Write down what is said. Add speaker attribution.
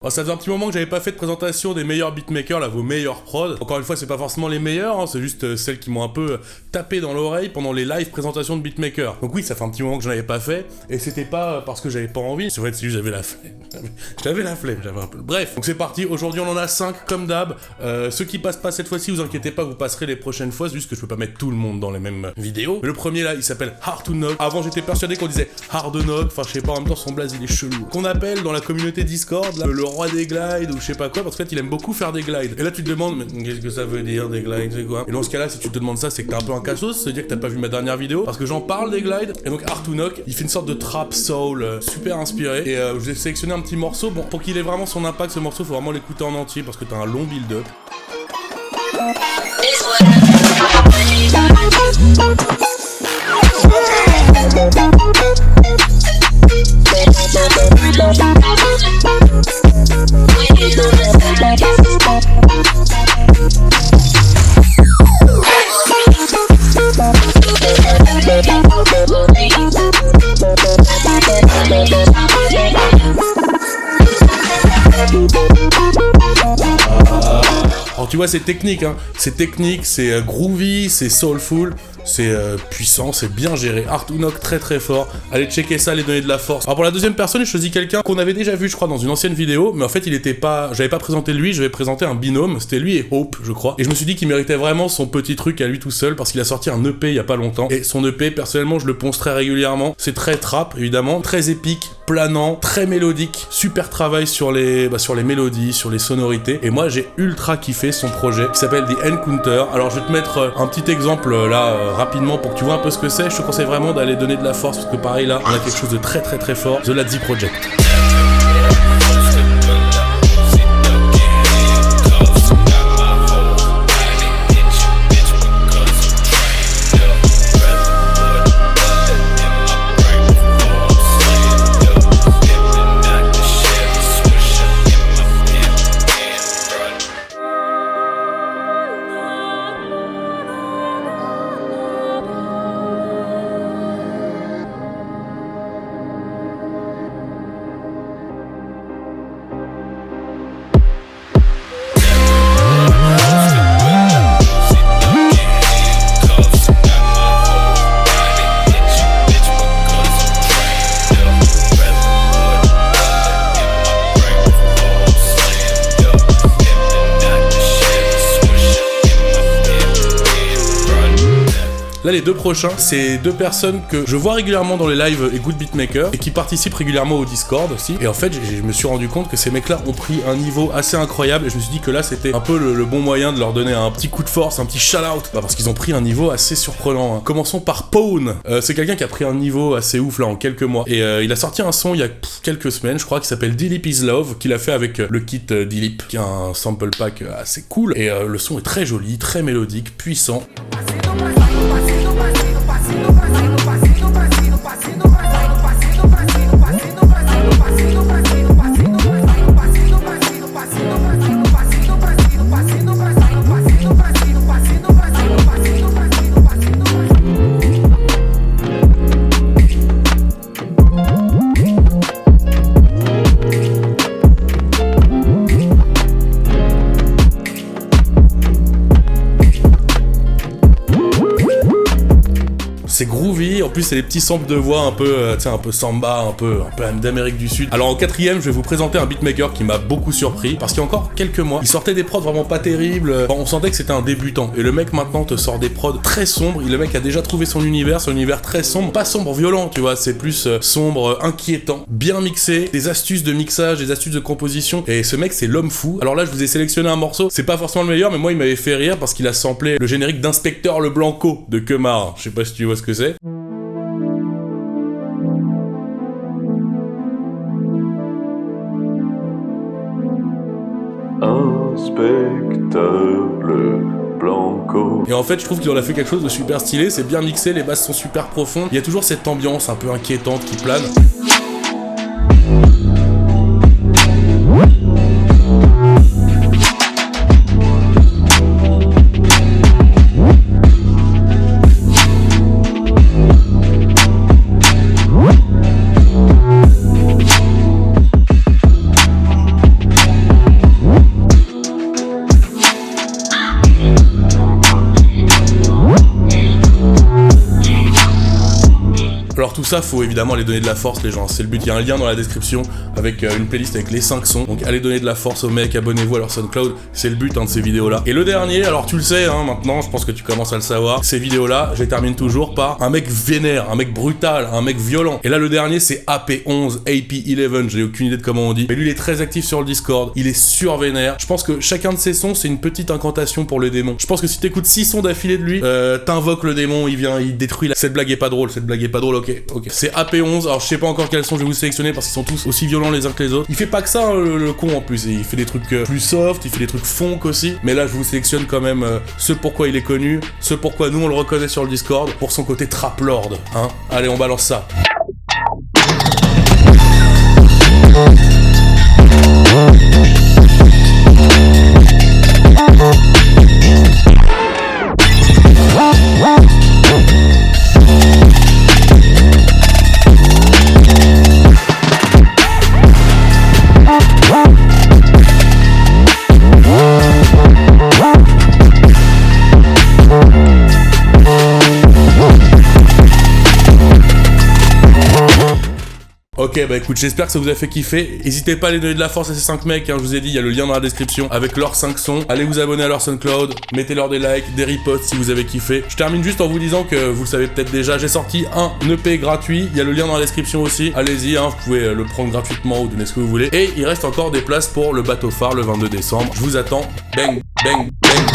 Speaker 1: Bon, ça faisait un petit moment que j'avais pas fait de présentation des meilleurs beatmakers, là, vos meilleurs prods. Encore une fois, c'est pas forcément les meilleurs, hein, c'est juste celles qui m'ont un peu tapé dans l'oreille pendant les live présentations de beatmakers. Donc oui, ça fait un petit moment que j'en avais pas fait, et c'était pas parce que j'avais pas envie, c'est vrai que c'est juste j'avais la flemme. J'avais la flemme, j'avais un peu... Bref, donc c'est parti, aujourd'hui on en a 5 comme d'hab. Ceux qui passent pas cette fois-ci, vous inquiétez pas, vous passerez les prochaines fois, c'est juste que je peux pas mettre tout le monde dans les mêmes vidéos. Mais le premier là, il s'appelle Hard to Knock. Avant j'étais persuadé qu'on disait Hard to Knock, enfin je sais pas, en même temps son blaze il est chelou. Qu'on appelle dans la communauté Discord, là, le roi des glides, ou je sais pas quoi, parce qu'en fait il aime beaucoup faire des glides. Et là tu te demandes, mais qu'est-ce que ça veut dire des glides, c'est quoi? Et dans ce cas là, si tu te demandes ça, c'est que t'es un peu un cassos, c'est-à-dire que t'as pas vu ma dernière vidéo, parce que j'en parle des glides. Et donc Hard to Knock, il fait une sorte de trap soul super inspiré. Et je vous ai sélectionné un petit morceau, bon, pour qu'il ait vraiment son impact ce morceau, faut vraiment l'écouter en entier, parce que t'as un long build-up. Alors tu vois, c'est technique, hein. C'est technique, c'est groovy, c'est soulful, c'est puissant, c'est bien géré. Hard to Knock très très fort. Allez checker ça, les donner de la force. Alors pour la deuxième personne, j'ai choisi quelqu'un qu'on avait déjà vu, je crois, dans une ancienne vidéo, mais en fait il était pas... J'avais pas présenté lui, j'avais présenté un binôme, c'était lui et Hope, je crois. Et je me suis dit qu'il méritait vraiment son petit truc à lui tout seul, parce qu'il a sorti un EP il y a pas longtemps. Et son EP, personnellement, je le ponce très régulièrement. C'est très trap, évidemment, très épique, planant, très mélodique, super travail sur les mélodies, sur les sonorités. Et moi j'ai ultra kiffé son projet qui s'appelle The Encounter. Alors je vais te mettre un petit exemple là rapidement pour que tu vois un peu ce que c'est. Je te conseille vraiment d'aller donner de la force parce que pareil là on a quelque chose de très très très fort. The Ladzi Project. Là, les deux prochains, c'est deux personnes que je vois régulièrement dans les lives et Good Beatmaker et qui participent régulièrement au Discord aussi. Et en fait, je me suis rendu compte que ces mecs-là ont pris un niveau assez incroyable et je me suis dit que là, c'était un peu le bon moyen de leur donner un petit coup de force, un petit shout-out. Parce qu'ils ont pris un niveau assez surprenant. Hein. Commençons par Pawn. C'est quelqu'un qui a pris un niveau assez ouf là en quelques mois. Et il a sorti un son il y a quelques semaines, je crois, qui s'appelle Dilip is Love, qu'il a fait avec le kit Dilip, qui a un sample pack assez cool. Et le son est très joli, très mélodique, puissant. C'est groovy, en plus c'est des petits samples de voix un peu, un peu samba, un peu d'Amérique du Sud. Alors en quatrième, je vais vous présenter un beatmaker qui m'a beaucoup surpris, parce qu'il y a encore quelques mois, il sortait des prods vraiment pas terribles, on sentait que c'était un débutant. Et le mec maintenant te sort des prods très sombres, le mec a déjà trouvé son univers très sombre, pas sombre violent, tu vois, c'est plus sombre, inquiétant, bien mixé, des astuces de mixage, des astuces de composition, et ce mec c'est l'homme fou. Alors là je vous ai sélectionné un morceau, c'est pas forcément le meilleur, mais moi il m'avait fait rire parce qu'il a samplé le générique d'Inspecteur Le Blanco de Kemar, je sais pas si tu vois ce que c'est.
Speaker 2: Inspecteur Le Blanco.
Speaker 1: Et en fait je trouve qu'il en a fait quelque chose de super stylé, c'est bien mixé, les basses sont super profondes, il y a toujours cette ambiance un peu inquiétante qui plane. tout ça, faut évidemment aller donner de la force, les gens. C'est le but. Il y a un lien dans la description avec une playlist avec les 5 sons. Donc allez donner de la force aux mecs, abonnez-vous à leur SoundCloud. C'est le but de ces vidéos-là. Et le dernier, alors tu le sais, maintenant, je pense que tu commences à le savoir. Ces vidéos-là, je les termine toujours par un mec vénère, un mec brutal, un mec violent. Et là, le dernier, c'est AP11, AP11. J'ai aucune idée de comment on dit. Mais lui, il est très actif sur le Discord. Il est survénère. Je pense que chacun de ses sons, c'est une petite incantation pour le démon. Je pense que si t'écoutes 6 sons d'affilée de lui, t'invoques le démon, il vient, il détruit. Cette blague est pas drôle, ok. C'est AP11. Alors, je sais pas encore quels sons je vais vous sélectionner parce qu'ils sont tous aussi violents les uns que les autres. Il fait pas que ça, le con en plus. Il fait des trucs plus soft, il fait des trucs funk aussi. Mais là, je vous sélectionne quand même ce pourquoi il est connu, ce pourquoi nous on le reconnaît sur le Discord, pour son côté trap lord. Allez, on balance ça. Ok, bah écoute, j'espère que ça vous a fait kiffer. N'hésitez pas à aller donner de la force à ces 5 mecs, je vous ai dit, il y a le lien dans la description avec leurs 5 sons. Allez vous abonner à leur SoundCloud, mettez-leur des likes, des reposts si vous avez kiffé. Je termine juste en vous disant que vous le savez peut-être déjà, j'ai sorti un EP gratuit, il y a le lien dans la description aussi. Allez-y, vous pouvez le prendre gratuitement ou donner ce que vous voulez. Et il reste encore des places pour le bateau phare le 22 décembre. Je vous attends. Bang, bang, bang.